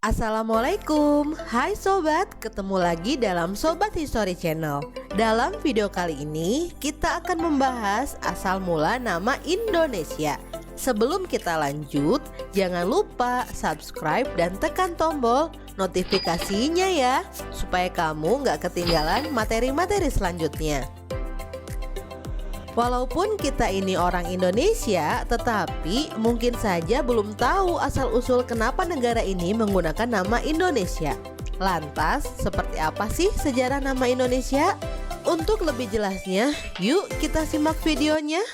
Assalamualaikum, hai sobat, ketemu lagi dalam Sobat History Channel. Dalam video kali ini kita akan membahas asal mula nama Indonesia. Sebelum kita lanjut, jangan lupa subscribe dan tekan tombol notifikasinya ya, supaya kamu nggak ketinggalan materi-materi selanjutnya. Walaupun kita ini orang Indonesia, tetapi mungkin saja belum tahu asal-usul kenapa negara ini menggunakan nama Indonesia. Lantas, seperti apa sih sejarah nama Indonesia? Untuk lebih jelasnya, yuk kita simak videonya.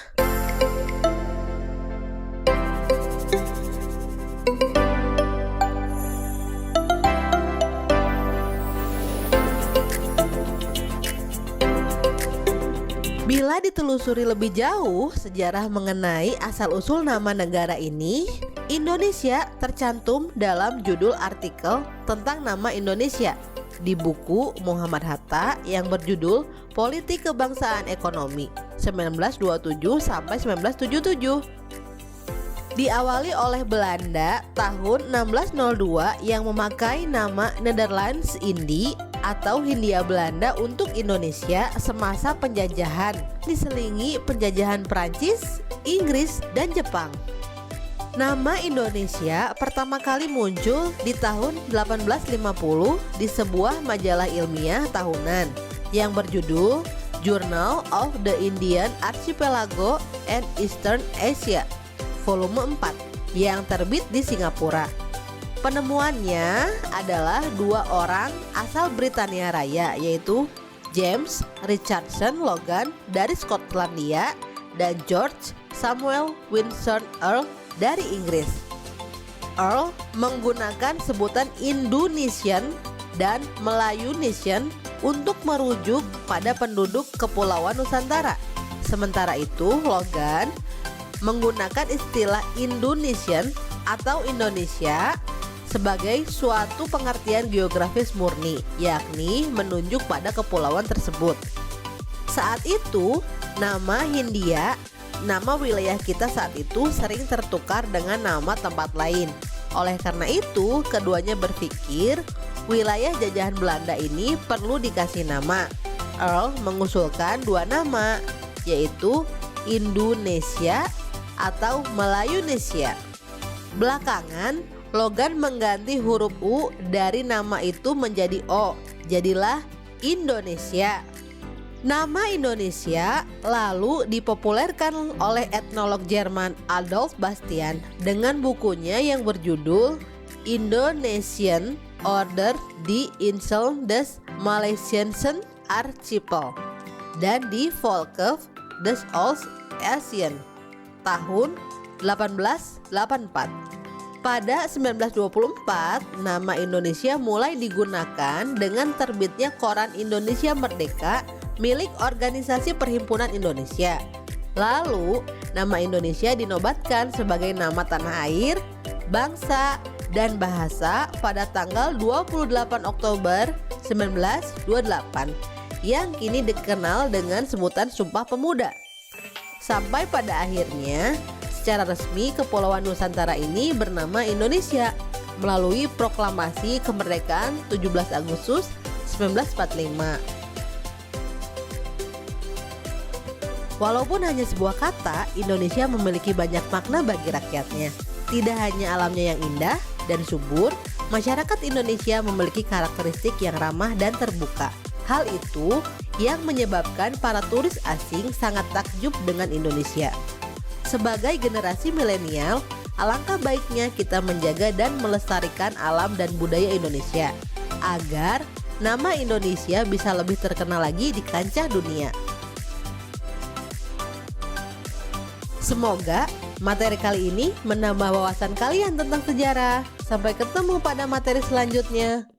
Bila ditelusuri lebih jauh sejarah mengenai asal-usul nama negara ini, Indonesia tercantum dalam judul artikel tentang nama Indonesia di buku Muhammad Hatta yang berjudul Politik Kebangsaan Ekonomi 1927 sampai 1977. Diawali oleh Belanda tahun 1602 yang memakai nama Nederlands Indie atau Hindia Belanda untuk Indonesia semasa penjajahan, diselingi penjajahan Prancis, Inggris, dan Jepang. Nama Indonesia pertama kali muncul di tahun 1850 di sebuah majalah ilmiah tahunan yang berjudul Journal of the Indian Archipelago and Eastern Asia, volume 4, yang terbit di Singapura. Penemuannya adalah dua orang asal Britania Raya, yaitu James Richardson Logan dari Skotlandia dan George Samuel Windsor Earl dari Inggris. Earl menggunakan sebutan Indonesian dan Melayunesian untuk merujuk pada penduduk Kepulauan Nusantara. Sementara itu, Logan menggunakan istilah Indonesian atau Indonesia sebagai suatu pengertian geografis murni, yakni menunjuk pada kepulauan tersebut. Saat itu, nama Hindia, nama wilayah kita saat itu sering tertukar dengan nama tempat lain. Oleh karena itu, keduanya berpikir wilayah jajahan Belanda ini perlu dikasih nama. Earl mengusulkan dua nama, yaitu Indonesia atau Melayunesia. Belakangan, Logan mengganti huruf U dari nama itu menjadi O, jadilah Indonesia. Nama Indonesia lalu dipopulerkan oleh etnolog Jerman Adolf Bastian dengan bukunya yang berjudul Indonesian Order die Insel des Malaysiansen Archipel dan Die Volke des Oost-Asien tahun 1884. Pada 1924, nama Indonesia mulai digunakan dengan terbitnya Koran Indonesia Merdeka milik Organisasi Perhimpunan Indonesia. Lalu, nama Indonesia dinobatkan sebagai nama tanah air, bangsa, dan bahasa pada tanggal 28 Oktober 1928 yang kini dikenal dengan sebutan Sumpah Pemuda. Sampai pada akhirnya, secara resmi Kepulauan Nusantara ini bernama Indonesia melalui Proklamasi Kemerdekaan 17 Agustus 1945. Walaupun hanya sebuah kata, Indonesia memiliki banyak makna bagi rakyatnya. Tidak hanya alamnya yang indah dan subur, masyarakat Indonesia memiliki karakteristik yang ramah dan terbuka. Hal itu yang menyebabkan para turis asing sangat takjub dengan Indonesia. Sebagai generasi milenial, alangkah baiknya kita menjaga dan melestarikan alam dan budaya Indonesia agar nama Indonesia bisa lebih terkenal lagi di kancah dunia. Semoga materi kali ini menambah wawasan kalian tentang sejarah. Sampai ketemu pada materi selanjutnya.